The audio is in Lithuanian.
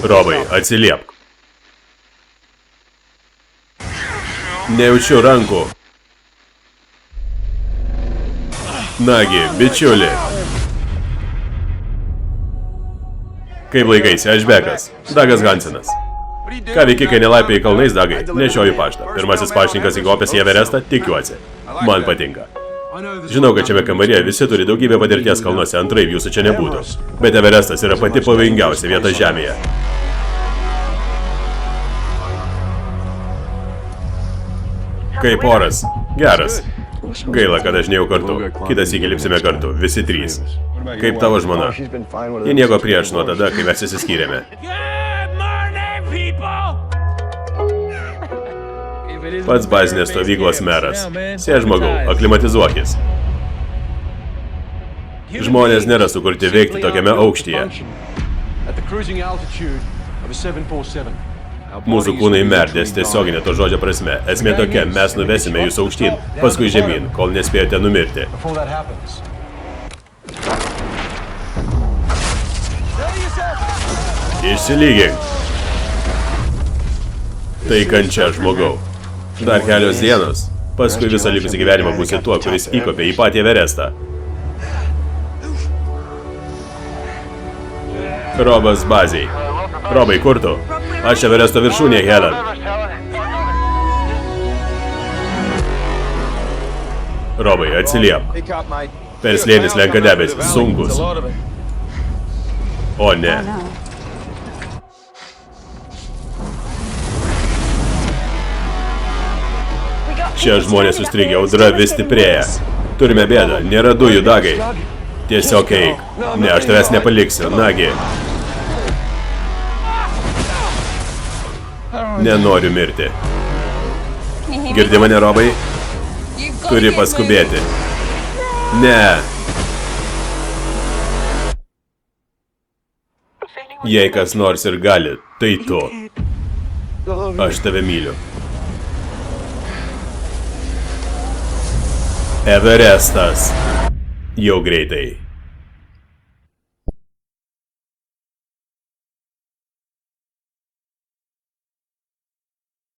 Robai, atsiliepk. Nejaučiu rankų. Nagi, bičiuli. Kaip laikaisi, aš Bekas, Dagas Hansenas. Ką veiki, kai nelaipėjai kalnais, Dagai? Nešioju paštą. Pirmasis paštininkas įkopęs į Everestą, tikiuosi. Man patinka. Žinau, kad šiame kambaryje visi turi daugybę patirties kalnuose, antraip jūsų čia nebūtų. Bet Everestas yra pati pavojingiausia vieta žemėje. Kaip oras? Geras. Gaila, kad aš nejau kartu. Kitas įkilipsime kartu, visi trys. Kaip tavo žmona? Ji nieko prieš nuo tada, kai mes įsiskyrėme. Pats bazinės stovyklos meras. Sėd žmogau, aklimatizuokis. Žmonės nėra sukurti veikti tokiame aukštyje. Mūsų kūnai merdės tiesioginė to žodžio prasme. Esmė tokia, mes nuvesime jūs aukštyn, paskui žemyn, kol nespėjote numirti. Išsilygink. Tai kančia, žmogau. Dar kelios dienos. Paskui visą likusį gyvenimą būsi tuo, kuris įkopė į patį Everestą. Robas bazei. Robai, kur tu? Aš Everesto viršūnėje, Helen. Robai, atsiliep. Per slėnis lenka debesis, sunkus. O ne. Šie žmonės užstrigę, audra vis stiprėja. Turime bėdą, nėra dujų, Dagai. Tiesiog eik. Ne, aš tavęs nepaliksiu, nagi. Nenoriu mirti. Girdi mane, Robai? Turi paskubėti. Ne. Jei kas nors ir gali, tai tu. Aš tave myliu. Everestas. Jau greitai.